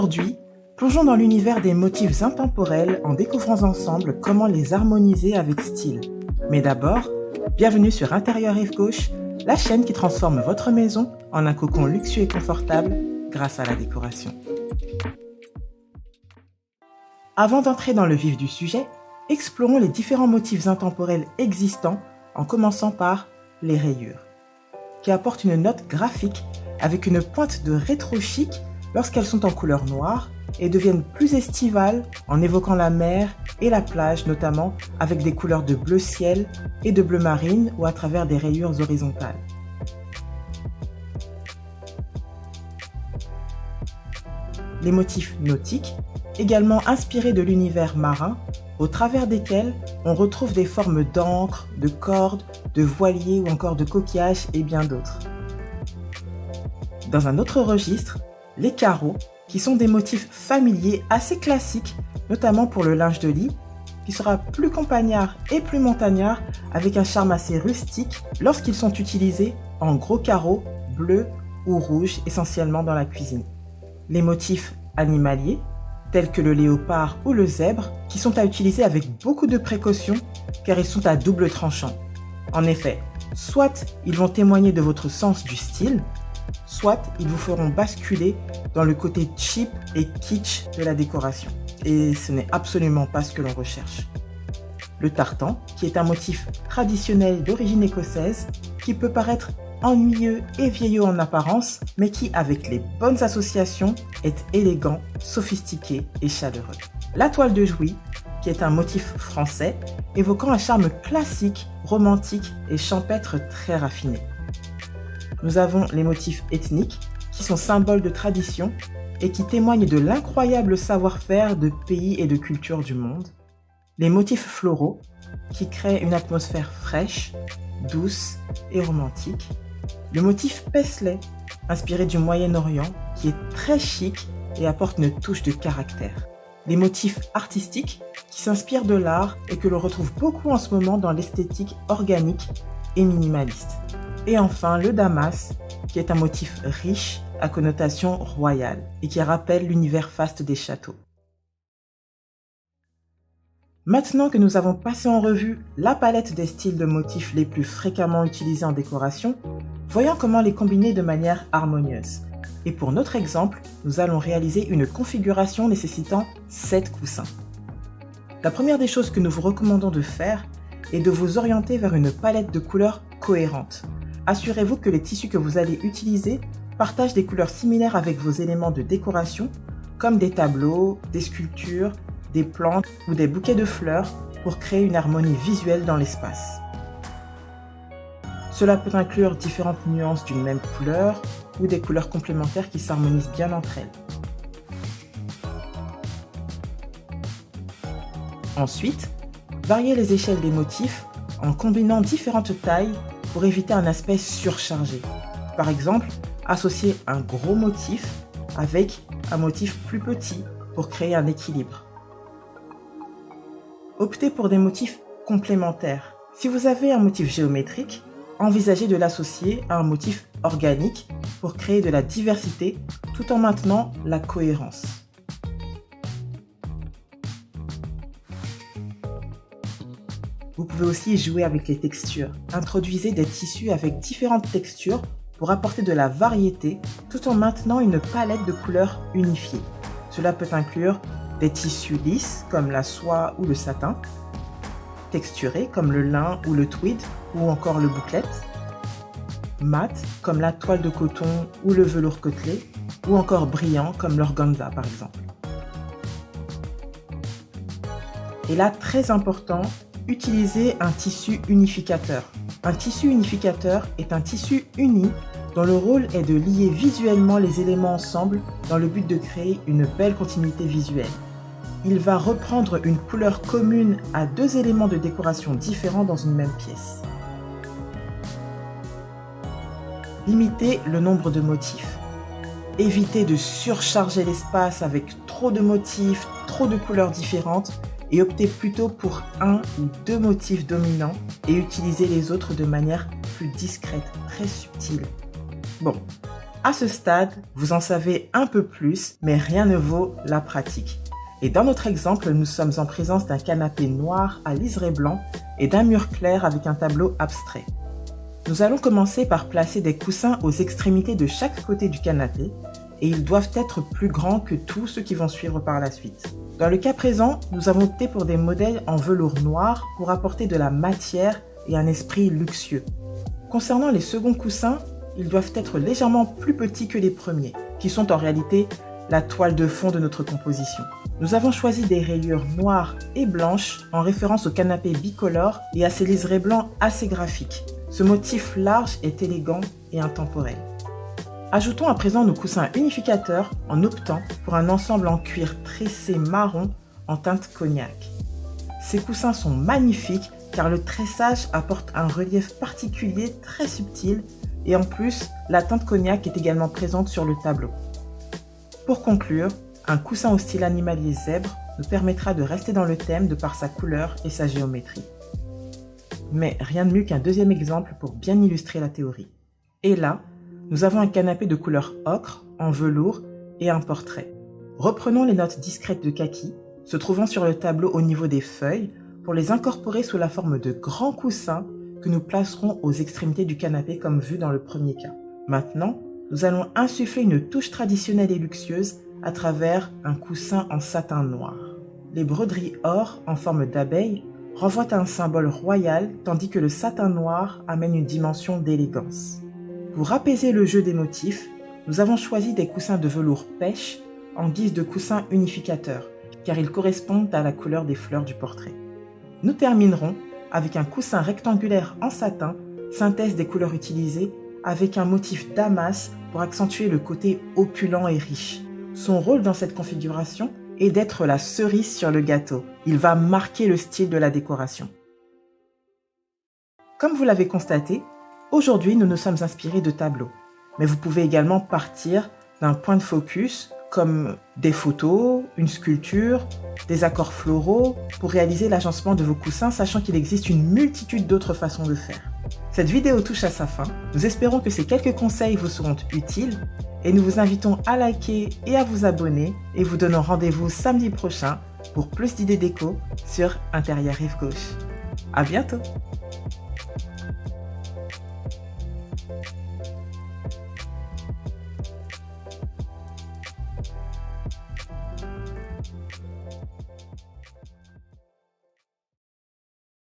Aujourd'hui, plongeons dans l'univers des motifs intemporels en découvrant ensemble comment les harmoniser avec style. Mais d'abord, bienvenue sur Intérieur Rive Gauche, la chaîne qui transforme votre maison en un cocon luxueux et confortable grâce à la décoration. Avant d'entrer dans le vif du sujet, explorons les différents motifs intemporels existants en commençant par les rayures, qui apportent une note graphique avec une pointe de rétro chic lorsqu'elles sont en couleur noire et deviennent plus estivales en évoquant la mer et la plage, notamment avec des couleurs de bleu ciel et de bleu marine ou à travers des rayures horizontales. Les motifs nautiques, également inspirés de l'univers marin, au travers desquels on retrouve des formes d'ancre, de cordes, de voiliers ou encore de coquillages et bien d'autres. Dans un autre registre, les carreaux, qui sont des motifs familiers assez classiques, notamment pour le linge de lit, qui sera plus campagnard et plus montagnard avec un charme assez rustique lorsqu'ils sont utilisés en gros carreaux bleus ou rouges, essentiellement dans la cuisine. Les motifs animaliers, tels que le léopard ou le zèbre, qui sont à utiliser avec beaucoup de précaution car ils sont à double tranchant. En effet, soit ils vont témoigner de votre sens du style, soit ils vous feront basculer dans le côté cheap et kitsch de la décoration. Et ce n'est absolument pas ce que l'on recherche. Le tartan, qui est un motif traditionnel d'origine écossaise, qui peut paraître ennuyeux et vieillot en apparence, mais qui, avec les bonnes associations, est élégant, sophistiqué et chaleureux. La toile de Jouy, qui est un motif français, évoquant un charme classique, romantique et champêtre très raffiné. Nous avons les motifs ethniques, qui sont symboles de tradition et qui témoignent de l'incroyable savoir-faire de pays et de cultures du monde. Les motifs floraux, qui créent une atmosphère fraîche, douce et romantique. Le motif Paisley, inspiré du Moyen-Orient, qui est très chic et apporte une touche de caractère. Les motifs artistiques, qui s'inspirent de l'art et que l'on retrouve beaucoup en ce moment dans l'esthétique organique et minimaliste. Et enfin, le damas, qui est un motif riche à connotation royale et qui rappelle l'univers faste des châteaux. Maintenant que nous avons passé en revue la palette des styles de motifs les plus fréquemment utilisés en décoration, voyons comment les combiner de manière harmonieuse. Et pour notre exemple, nous allons réaliser une configuration nécessitant 7 coussins. La première des choses que nous vous recommandons de faire est de vous orienter vers une palette de couleurs cohérente. Assurez-vous que les tissus que vous allez utiliser partagent des couleurs similaires avec vos éléments de décoration, comme des tableaux, des sculptures, des plantes ou des bouquets de fleurs pour créer une harmonie visuelle dans l'espace. Cela peut inclure différentes nuances d'une même couleur ou des couleurs complémentaires qui s'harmonisent bien entre elles. Ensuite, variez les échelles des motifs en combinant différentes tailles pour éviter un aspect surchargé. Par exemple, associer un gros motif avec un motif plus petit pour créer un équilibre. Optez pour des motifs complémentaires. Si vous avez un motif géométrique, envisagez de l'associer à un motif organique pour créer de la diversité tout en maintenant la cohérence. Vous pouvez aussi jouer avec les textures. Introduisez des tissus avec différentes textures pour apporter de la variété tout en maintenant une palette de couleurs unifiée. Cela peut inclure des tissus lisses comme la soie ou le satin, texturés comme le lin ou le tweed ou encore le bouclette, mat comme la toile de coton ou le velours côtelé ou encore brillant comme l'organza par exemple. Et là, très important, utilisez un tissu unificateur. Un tissu unificateur est un tissu uni dont le rôle est de lier visuellement les éléments ensemble dans le but de créer une belle continuité visuelle. Il va reprendre une couleur commune à deux éléments de décoration différents dans une même pièce. Limitez le nombre de motifs. Évitez de surcharger l'espace avec trop de motifs, trop de couleurs différentes et optez plutôt pour un ou deux motifs dominants et utilisez les autres de manière plus discrète, très subtile. Bon, À ce stade, vous en savez un peu plus, mais rien ne vaut la pratique. Et dans notre exemple, nous sommes en présence d'un canapé noir à liseré blanc et d'un mur clair avec un tableau abstrait. Nous allons commencer par placer des coussins aux extrémités de chaque côté du canapé et ils doivent être plus grands que tous ceux qui vont suivre par la suite. Dans le cas présent, nous avons opté pour des modèles en velours noir pour apporter de la matière et un esprit luxueux. Concernant les seconds coussins, ils doivent être légèrement plus petits que les premiers, qui sont en réalité la toile de fond de notre composition. Nous avons choisi des rayures noires et blanches en référence au canapé bicolore et à ses liserés blancs assez graphiques. Ce motif large est élégant et intemporel. Ajoutons à présent nos coussins unificateurs en optant pour un ensemble en cuir tressé marron en teinte cognac. Ces coussins sont magnifiques car le tressage apporte un relief particulier très subtil et en plus, la teinte cognac est également présente sur le tableau. Pour conclure, un coussin au style animalier zèbre nous permettra de rester dans le thème de par sa couleur et sa géométrie. Mais rien de mieux qu'un deuxième exemple pour bien illustrer la théorie. Et là, nous avons un canapé de couleur ocre, en velours et un portrait. Reprenons les notes discrètes de kaki, se trouvant sur le tableau au niveau des feuilles, pour les incorporer sous la forme de grands coussins que nous placerons aux extrémités du canapé comme vu dans le premier cas. Maintenant, nous allons insuffler une touche traditionnelle et luxueuse à travers un coussin en satin noir. Les broderies or en forme d'abeille renvoient à un symbole royal tandis que le satin noir amène une dimension d'élégance. Pour apaiser le jeu des motifs, nous avons choisi des coussins de velours pêche en guise de coussins unificateurs car ils correspondent à la couleur des fleurs du portrait. Nous terminerons avec un coussin rectangulaire en satin, synthèse des couleurs utilisées, avec un motif damas pour accentuer le côté opulent et riche. Son rôle dans cette configuration est d'être la cerise sur le gâteau. Il va marquer le style de la décoration. Comme vous l'avez constaté, aujourd'hui nous nous sommes inspirés de tableaux, mais vous pouvez également partir d'un point de focus comme des photos, une sculpture, des accords floraux pour réaliser l'agencement de vos coussins, sachant qu'il existe une multitude d'autres façons de faire. Cette vidéo touche à sa fin. Nous espérons que ces quelques conseils vous seront utiles et nous vous invitons à liker et à vous abonner et vous donnons rendez-vous samedi prochain pour plus d'idées déco sur Intérieur Rive Gauche. À bientôt!